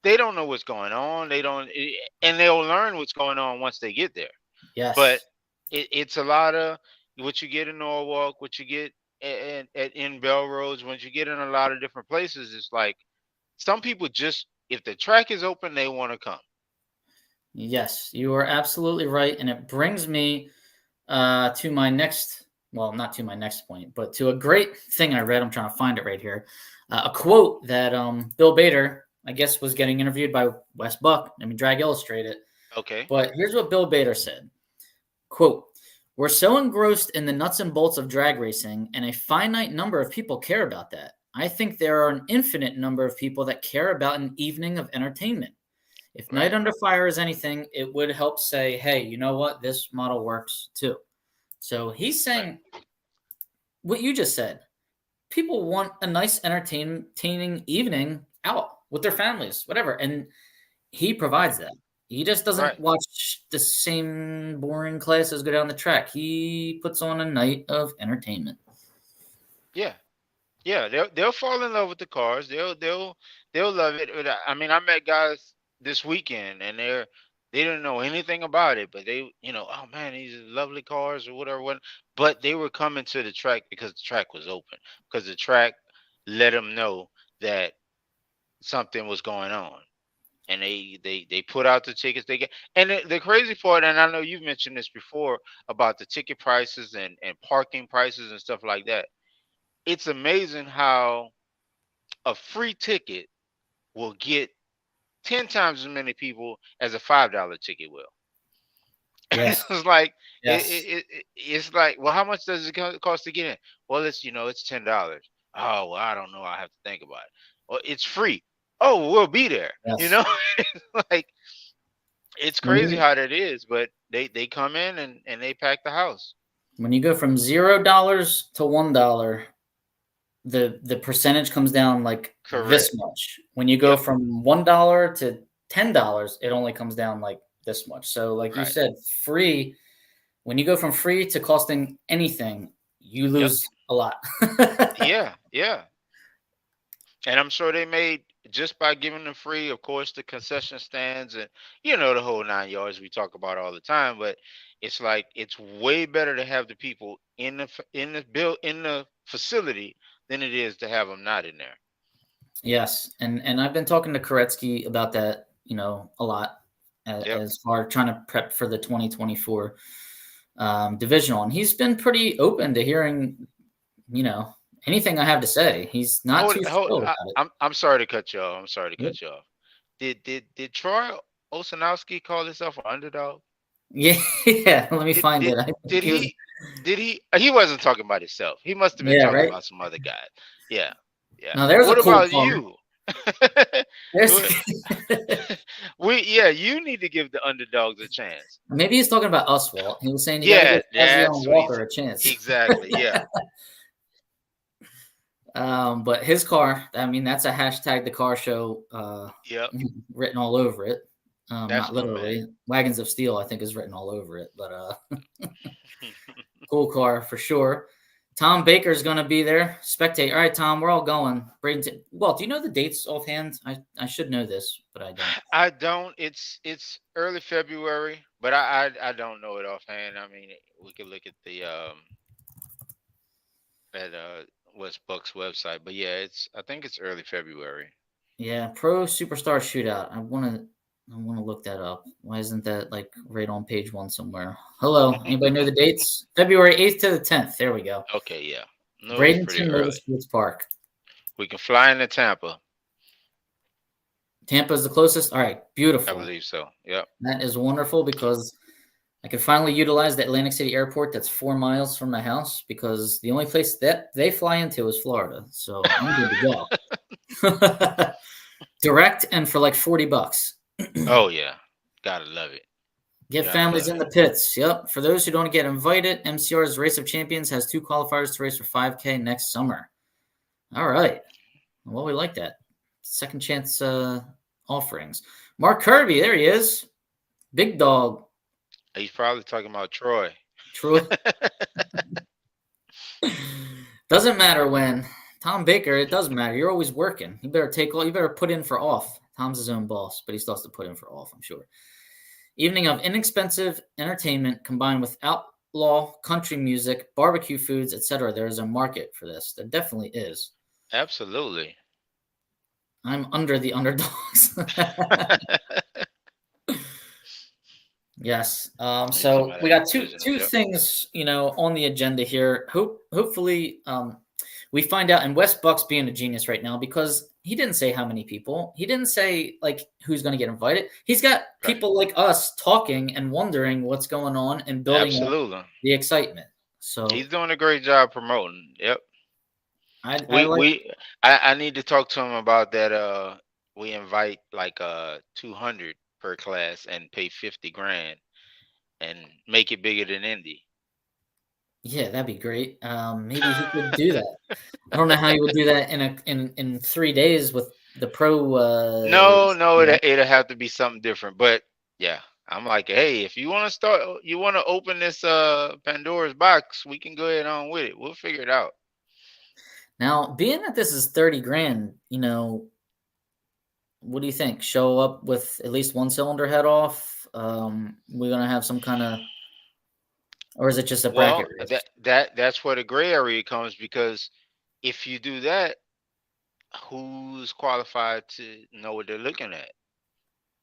They don't know what's going on. And they'll learn what's going on once they get there. Yes. But it's a lot of what you get in Norwalk, what you get in Belrose, when you get in a lot of different places. It's like some people just, if the track is open, they want to come. Yes, you are absolutely right. And it brings me to my next, well, not to my next point, but to a great thing I read. I'm trying to find it right here. A quote that Bill Bader, I guess, was getting interviewed by Wes Buck. I mean, Drag Illustrated. Okay. But here's what Bill Bader said. Quote, "We're so engrossed in the nuts and bolts of drag racing, and a finite number of people care about that. I think there are an infinite number of people that care about an evening of entertainment. If Night Under Fire is anything, it would help say, hey, you know what? This model works too." So he's saying what you just said. People want a nice, entertaining evening out with their families, whatever. And he provides that. He just doesn't watch the same boring classes go down the track. He puts on a night of entertainment. Yeah. They'll fall in love with the cars. They'll love it. I mean, I met guys this weekend, and they didn't know anything about it, but they, oh man, these are lovely cars or whatever. But they were coming to the track because the track was open, because the track let them know that something was going on. And they put out the tickets they get. And the crazy part, and I know you've mentioned this before about the ticket prices and parking prices and stuff like that. It's amazing how a free ticket will get 10 times as many people as a $5 ticket will. Yes. It's like it's like, well, how much does it cost to get in? Well, it's $10. Oh, well, I don't know. I have to think about it. Well, it's free. Oh, we'll be there. Yes. Like, it's crazy how that is, but they come in and they pack the house. When you go from $0 to $1, the percentage comes down like this much. When you go from $1 to $10, it only comes down like this much. So like you said, free, when you go from free to costing anything, you lose a lot. Yeah. And I'm sure they made, just by giving them free, of course, the concession stands and the whole 9 yards we talk about all the time. But it's like, it's way better to have the people in the facility than it is to have them not in there. Yes, and I've been talking to Koretsky about that, a lot as far trying to prep for the 2024 divisional, and he's been pretty open to hearing, anything I have to say. He's not too thrilled about it. I'm sorry to cut you off. Did Troy Osanowski call himself an underdog? Yeah, yeah. Let me Did find did it. I think did he was. he wasn't talking about himself. He must have been Yeah, talking right. about some other guy. Yeah. Yeah. Now there's a What cool about car. you? There's What- yeah, you need to give the underdogs a chance. maybe he's talking about us, Walt. He was saying you got to Yeah, give Fazio and that's what he's Walker a chance. exactly. Yeah. But his car, I mean, that's a hashtag the car show Yep. written all over it. That's Not my man. literally. Wagons of Steel, I think, is written all over it. But cool car for sure. Tom Baker's going to be there. Spectate. All right, Tom, we're all going. Bradenton. Well, do you know the dates offhand? I should know this, but I don't. I don't. It's early February, but I don't know it offhand. I mean, we could look at the at Wes Buck's website, but yeah, I think it's early February. Yeah, Pro Superstar Shootout. I want to look that up. Why isn't that like right on page one somewhere? Hello, anybody know the dates? February 8th to the 10th. There we go. Okay, yeah. No, it's pretty Bradenton early. Motorsports Park. We can fly into Tampa. Tampa is the closest. All right, I beautiful. believe so. Yep. That is wonderful because I can finally utilize the Atlantic City Airport that's 4 miles from my house because the only place that they fly into is Florida. So I'm good to go. Direct and for like $40. Oh yeah, gotta love it. Get Gotta families love in it. the pits. Yep. For those who don't get invited, MCR's Race of Champions has 2 qualifiers to race for 5K next summer. All right. Well, we like that. Second chance offerings. Mark Kirby, there he is. Big dog. He's probably talking about Troy. Troy. Doesn't matter when. Tom Baker, it doesn't matter. You're always working. You better put in for off. Tom's his own boss, but he still has to put in for off, I'm sure. Evening of inexpensive entertainment combined with outlaw country music, barbecue foods, etc. There is a market for this. There definitely is. Absolutely. I'm under the underdogs. Yes. So we got two Yep. things, on the agenda here. Hopefully, we find out. And Wes Buck's being a genius right now because he didn't say how many people. He didn't say like who's going to get invited. He's got people like us talking and wondering what's going on and building up Absolutely. the excitement. So He's doing a great job promoting. Yep. I We like. we I need to talk to him about that. We invite like 200 per class and pay 50 grand and make it bigger than Indy. Yeah, that'd be great. Maybe he could do that. I don't know how he would do that in 3 days with the pro. No, it'll have to be something different. But yeah, I'm like, hey, if you want to open this Pandora's box, we can go ahead on with it. We'll figure it out. Now, being that this is 30 grand, what do you think? Show up with at least one cylinder head off? We're gonna have some kind of, or is it just a bracket Well, race? that's where the gray area comes because if you do that, who's qualified to know what they're looking at?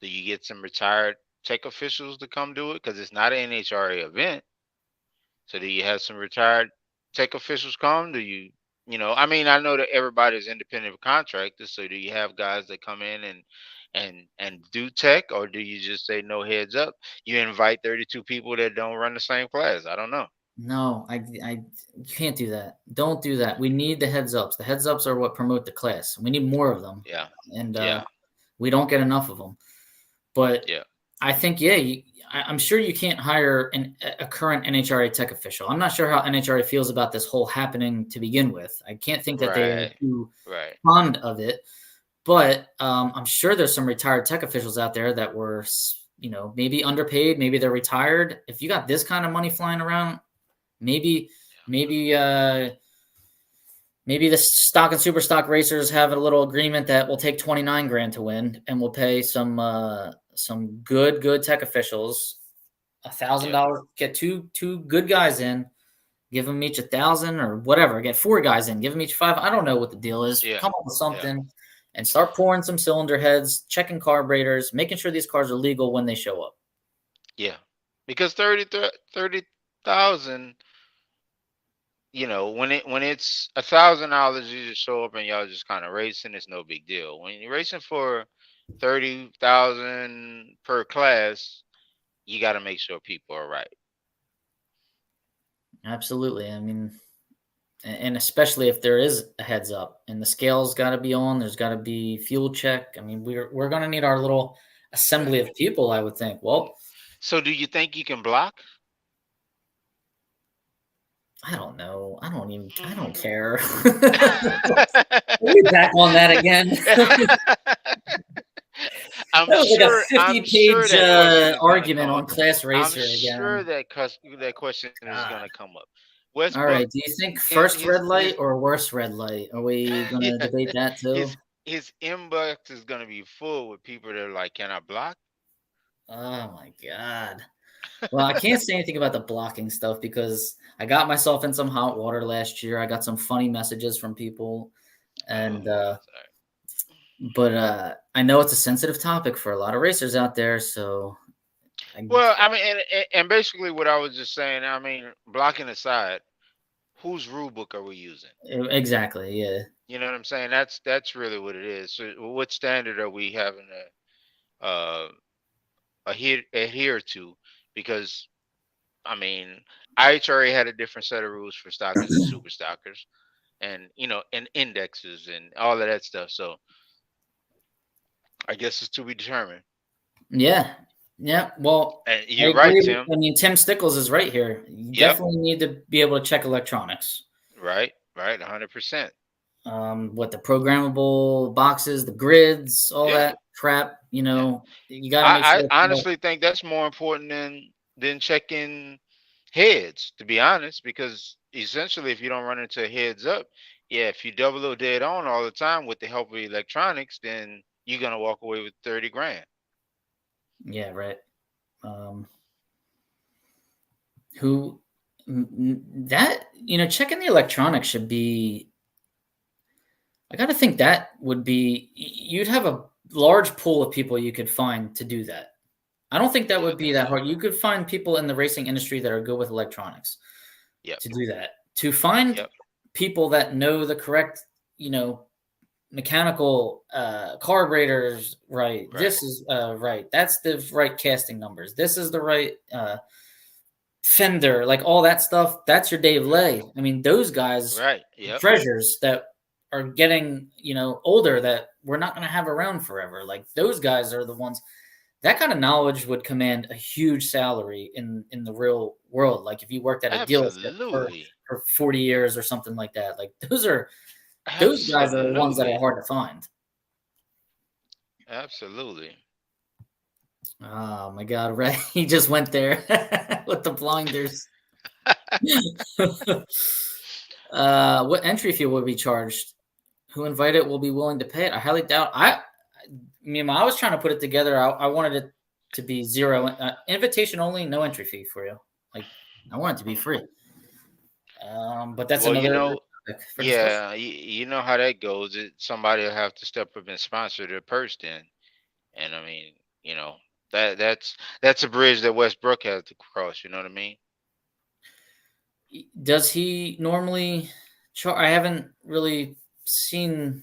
Do you get some retired tech officials to come do it because it's not an NHRA event? So do you have some retired tech officials come? Do you, I mean, I know that everybody's independent contractors. So do you have guys that come in and do tech, or do you just say no heads up? You invite 32 people that don't run the same class. I don't know. No, you can't do that. Don't do that. We need the heads ups. The heads ups are what promote the class. We need more of them, Yeah, and yeah, we don't get enough of them. But yeah. I think, I'm sure you can't hire a current NHRA tech official. I'm not sure how NHRA feels about this whole happening to begin with. I can't think that they are Right, too right. fond of it. But I'm sure there's some retired tech officials out there that were, maybe underpaid. Maybe they're retired. If you got this kind of money flying around, maybe, maybe, maybe the stock and super stock racers have a little agreement that we'll take 29 grand to win, and we'll pay some good tech officials $1,000. Get two good guys in, give them each 1,000 or whatever. Get 4 guys in, give them each 5. I don't know what the deal is. Yeah, Come up with yeah, something and start pouring some cylinder heads, checking carburetors, making sure these cars are legal when they show up. yeah. Because 30,000, when it's $1,000, you just show up and y'all just kind of racing. It's no big deal. When you're racing for 30,000 per class, you got to make sure people are right. Absolutely. I mean, and especially if there is a heads up and the scale's got to be on, there's got to be fuel check. I mean, we're going to need our little assembly of people, I would think. Well, So do you think you can block? I don't know. I don't Mm. care. We'll be back on that again. I'm That was like a sure. I'm sure 50-page that question is gonna argument come on up. Class I'm Racer sure again. that question is God. gonna come up. Wes All Buck, right. Do you think his first his red his light or worst red light? Are we going to yeah, debate that too? his inbox is gonna be full with people that are like, "Can I block?" Oh my God. Well, I can't say anything about the blocking stuff because I got myself in some hot water last year. I got some funny messages from people, Oh, and sorry. but I know it's a sensitive topic for a lot of racers out there. So, I, Well, I mean, and basically what I was just saying. I mean, blocking aside, whose rule book are we using? exactly, yeah, You know what I'm saying? That's really what it is. So, what standard are we having to adhere to? Because I mean, IHRA had a different set of rules for stockers and super stockers, and and indexes and all of that stuff. So I guess it's to be determined. yeah, yeah. Well, And I you're right, agree. Tim. I mean, Tim Stickles is right here. You Yep. definitely need to be able to check electronics. Right. Right. 100%. What the programmable boxes, the grids, all Yeah. that crap. Yeah. You got to make sure. I honestly think that's more important than checking heads, to be honest, because essentially, if you don't run into a heads up, yeah, if you double or dead on all the time with the help of electronics, then you're gonna walk away with 30 grand. Yeah, right. Um, who that checking the electronics should be. I got to think that would be you'd have a large pool of people you could find to do that. I don't think that Yeah, I would be guess that so. hard. You could find people in the racing industry that are good with electronics Yep. to do that. To find Yep. people that know the correct, mechanical carburetors, right? Right. This is right. That's the right casting numbers. This is the right fender, like all that stuff. That's your Dave Right. Lay. I mean, those guys, Right. Yep. treasures that are getting older that we're not going to have around forever. Like those guys are the ones that kind of knowledge would command a huge salary in the real world. Like if you worked at a dealership Absolutely. for 40 years or something like that. Like those guys are the ones that are Absolutely. hard to find. Absolutely. Oh my God, Ray, he just went there with the blinders. What entry fee will be charged? Who invited will be willing to pay it? I highly doubt. I mean, when I was trying to put it together, I wanted it to be zero, invitation only, no entry fee for you. Like I want it to be Hmm. free. But that's Well, another topic for discussion. yeah, you know how that goes. Somebody will have to step up and sponsor the purse then. And I mean, you know, that's a bridge that Westbrook has to cross. You know what I mean? Does he normally? I haven't really seen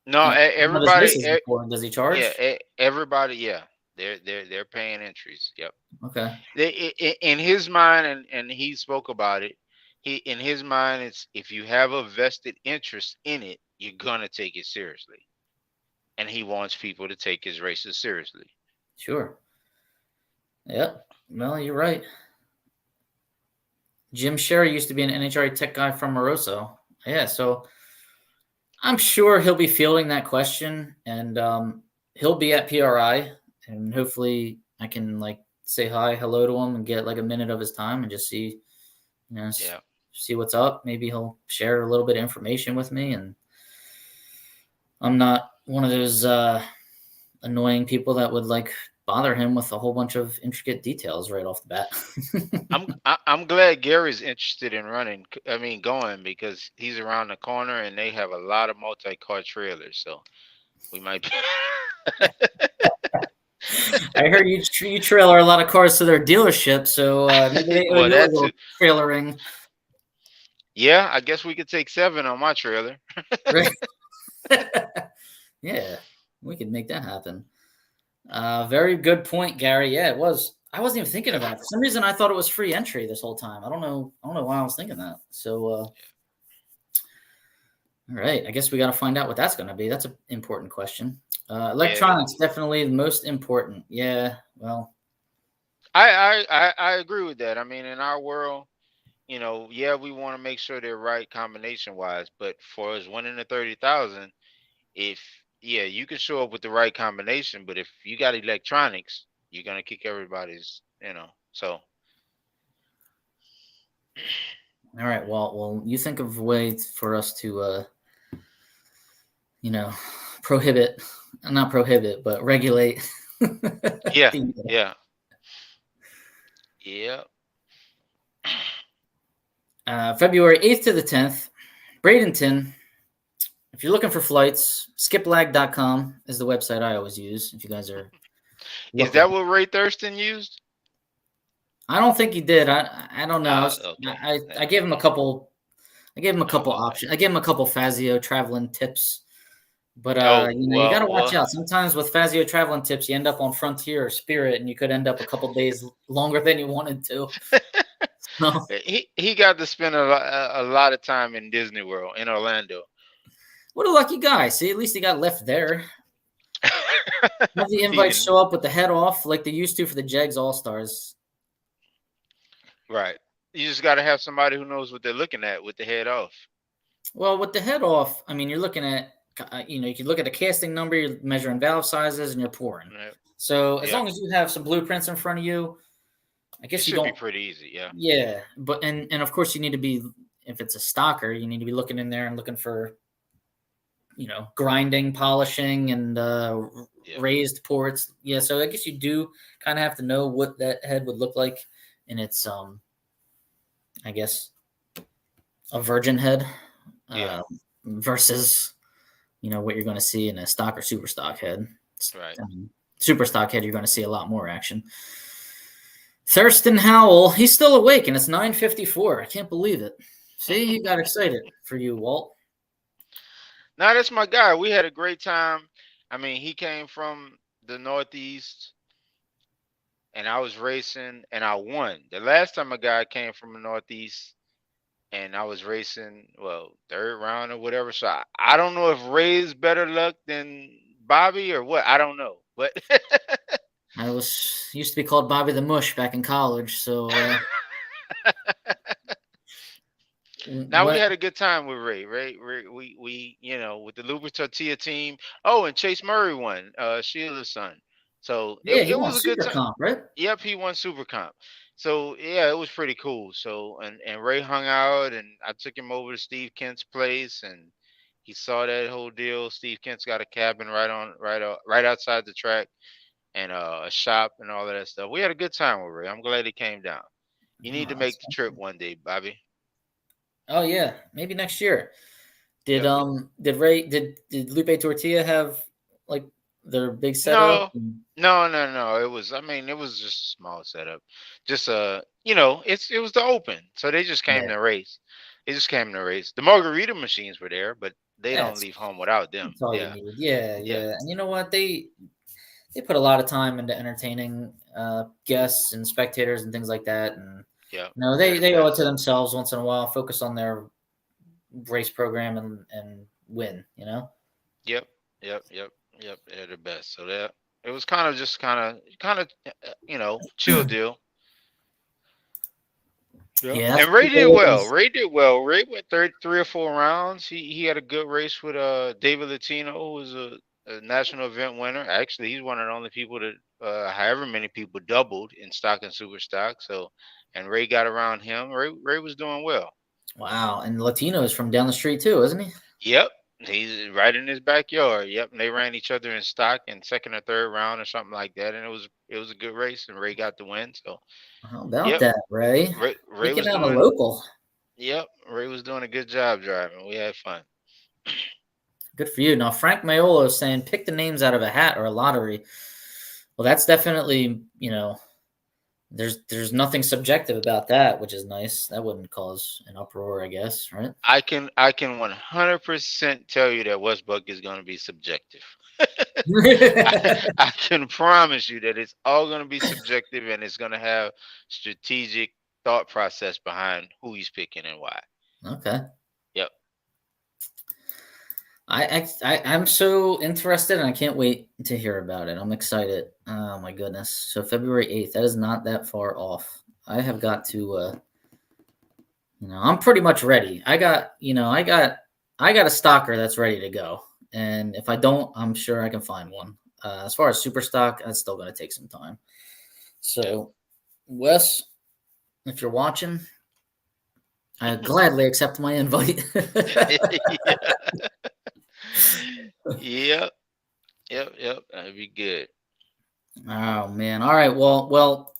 No, one of his everybody, races before. Does he yeah, charge? everybody, yeah, they're paying entries. Yep. Okay, In his mind, and he spoke about it. He in his mind, it's if you have a vested interest in it, you're gonna take it seriously, and he wants people to take his races seriously. sure. Yep. Well, you're right. Jim Sherry used to be an NHRA tech guy from Moroso. Yeah, so I'm sure he'll be fielding that question, and he'll be at PRI, and hopefully I can say hi, hello to him, and get like a minute of his time, and just see, Yeah, see what's up. Maybe he'll share a little bit of information with me, and I'm not one of those annoying people that would bother him with a whole bunch of intricate details right off the bat. I'm glad Gary's interested in running. I mean, going because he's around the corner, and they have a lot of multi-car trailers, so we might. Be I heard you trailer a lot of cars to their dealership, so maybe they owe well, you a that too. little trailering. Yeah, I guess we could take 7 on my trailer. Right? Yeah, we could make that happen. Very good point, Gary. Yeah, it was. I wasn't even thinking of that. For some reason, I thought it was free entry this whole time. I don't know why I was thinking that. So, all right. I guess we got to find out what that's going to be. That's an important question. Electronics, definitely the most important. Yeah. Well, I agree with that. I mean, in our world, we want to make sure they're right combination wise, but for us winning the 30,000, if you can show up with the right combination, but if you got electronics, you're gonna kick everybody's, so. All right. Well, you think of ways for us to, prohibit, not prohibit, but regulate. Yeah. the, Yeah. Yeah. February 8th to the 10th, Bradenton. If you're looking for flights, skiplag.com is the website I always use. If you guys are Is that what Ray Thurston used? I don't think he did. I don't know. Okay. I gave him a couple. I gave him a couple options. I gave him a couple Fazio traveling tips. But you got to watch out. Sometimes with Fazio traveling tips, you end up on Frontier or Spirit, and you could end up a couple days longer than you wanted to. So, he got to spend a lot of time in Disney World in Orlando. What a lucky guy! See, at least he got left there. Have the invites show up with the head off, like they used to for the Jegs All Stars. Right. You just got to have somebody who knows what they're looking at with the head off. Well, with the head off, I mean, you're looking at, you can look at the casting number, you're measuring valve sizes, and you're pouring. Right. So as long as you have some blueprints in front of you, I guess it should be pretty easy. Yeah. Yeah, but and of course you need to be, if it's a stocker, you need to be looking in there and looking for, grinding, polishing, and raised ports. Yeah, so I guess you do kind of have to know what that head would look like in its, I guess, a virgin head. Versus, what you're going to see in a stock or super stock head. Right. Super stock head, you're going to see a lot more action. Thurston Howell, he's still awake, and it's 9:54. I can't believe it. See, he got excited for you, Walt. No, that's my guy. We had a great time. I mean, he came from the Northeast, and I was racing, and I won. The last time a guy came from the Northeast, and I was racing, third round or whatever. So I don't know if Ray's better luck than Bobby or what. I don't know. But I used to be called Bobby the Mush back in college. So now we had a good time with Ray. We with the Luber Tortilla team. Oh, and Chase Murray won, Sheila's son. So it was a good time. Comp, right? Yep, he won Super Comp. So yeah, it was pretty cool. So and Ray hung out, and I took him over to Steve Kent's place, and he saw that whole deal. Steve Kent's got a cabin right outside the track, and a shop and all of that stuff. We had a good time with Ray. I'm glad he came down. You need to make the trip one day, Bobby. Oh yeah, maybe next year. Did Lupe Tortilla have like their big setup? No. It was just a small setup. Just it was the Open, so they just came to race. They just came to race. The margarita machines were there, but they don't leave home without them. That's all you need. Yeah. And you know what? They put a lot of time into entertaining guests and spectators and things like that. And they owe it to themselves once in a while. Focus on their race program and win. Yep. They're the best. So that it was kind of chill deal. Yeah, and Ray did well. Ray went 3 or 4 rounds. He had a good race with David Latino, who was a national event winner. Actually, he's one of the only people that however many people doubled in stock and super stock. So, and Ray got around him. Ray was doing well. Wow, and Latino is from down the street too, isn't he? Yep. He's right in his backyard. Yep, and they ran each other in stock in second or third round or something like that, and it was a good race, and Ray got the win. So how about that, Ray? Ray was doing a local. Yep, Ray was doing a good job driving. We had fun. Good for you. Now Frank Maiolo is saying pick the names out of a hat or a lottery. Well, that's definitely There's nothing subjective about that, which is nice. That wouldn't cause an uproar, I guess, right? I can 100% tell you that Wes Buck is going to be subjective. I can promise you that it's all going to be subjective, and it's going to have strategic thought process behind who he's picking and why. Okay. Yep. I'm so interested, and I can't wait to hear about it. I'm excited. Oh my goodness! So February 8th. That is not that far off. I have got to. I'm pretty much ready. I got a stalker that's ready to go, and if I don't, I'm sure I can find one. As far as super stock, that's still going to take some time. So, Wes, if you're watching, I gladly accept my invite. Yep. That'd be good. Oh man! All right. Well,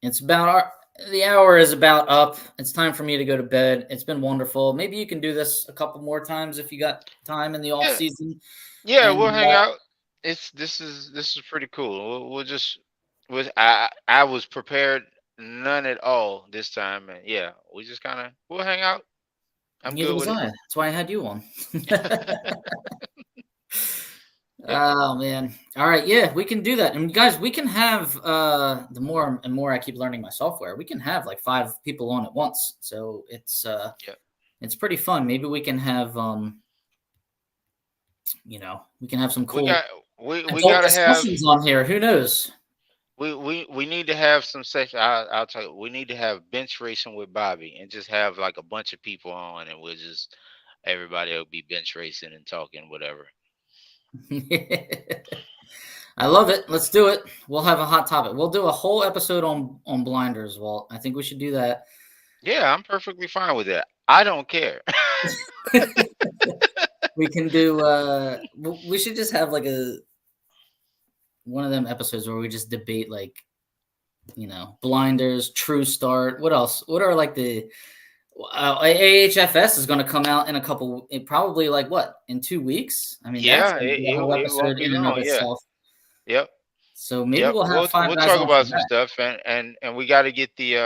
it's about the hour is about up. It's time for me to go to bed. It's been wonderful. Maybe you can do this a couple more times if you got time in the off season. Yeah, And, we'll hang out. This is pretty cool. I was prepared none at all this time, and yeah, we'll hang out. I'm neither good was with I. it. That's why I had you on. Yep. Oh man! All right, yeah, we can do that. And guys, we can have the more and more I keep learning my software, we can have like 5 people on at once. So it's it's pretty fun. Maybe we can have we can have some cool we adult gotta have discussions on here. Who knows? we need to have some session. I'll tell you, we need to have bench racing with Bobby and just have like a bunch of people on, and everybody will be bench racing and talking whatever. I love it. Let's do it. We'll have a hot topic. We'll do a whole episode on blinders, Walt. I think we should do that. Yeah, I'm perfectly fine with that. I don't care. We can do we should just have like one of them episodes where we just debate like blinders, true start. What else? What are like the AHFS is going to come out in probably like what, in 2 weeks? I mean, Yeah, that's a whole episode in and of itself. Yep. So maybe we'll have 5 we'll guys talk on about for some that. stuff, and we got to get the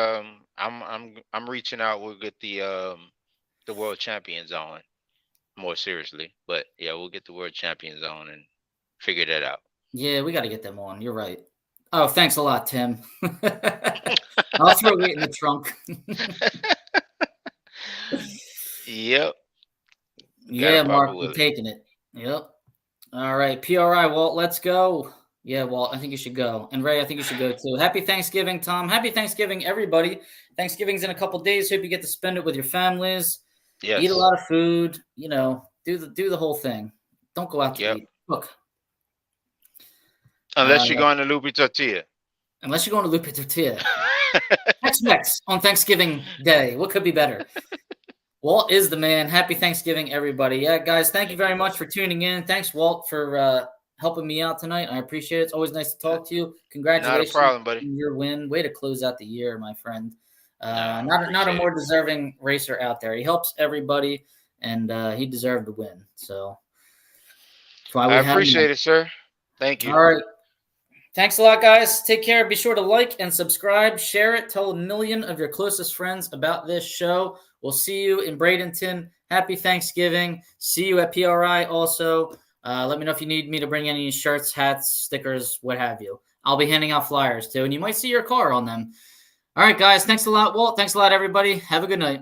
I'm reaching out. We'll get the world champions on more seriously, but yeah, we'll get the world champions on and figure that out. Yeah, we got to get them on. You're right. Oh, thanks a lot, Tim. I'll throw it in the trunk. Yep. Yeah, Mark, we're taking it. Yep. All right, PRI, Walt, let's go. Yeah, Walt, I think you should go. And Ray, I think you should go too. Happy Thanksgiving, Tom. Happy Thanksgiving, everybody. Thanksgiving's in a couple days. Hope you get to spend it with your families. Yes. Eat a lot of food. Do the whole thing. Don't go out to eat. Look. Unless you're going to Lupe Tortilla. Unless you're going to Lupe Tortilla. Tex-Mex on Thanksgiving Day. What could be better? Walt is the man. Happy Thanksgiving, everybody. Yeah, guys, thank you very much for tuning in. Thanks, Walt, for helping me out tonight. I appreciate it. It's always nice to talk to you. Congratulations. Not a problem, buddy. On your win. Way to close out the year, my friend. Not a more deserving racer out there. He helps everybody, and he deserved to win. So that's why I appreciate it, sir. Thank you. All right. Thanks a lot, guys. Take care. Be sure to like and subscribe. Share it. Tell 1 million of your closest friends about this show. We'll see you in Bradenton. Happy Thanksgiving. See you at PRI also. Let me know if you need me to bring any shirts, hats, stickers, what have you. I'll be handing out flyers too, and you might see your car on them. All right, guys. Thanks a lot, Walt. Thanks a lot, everybody. Have a good night.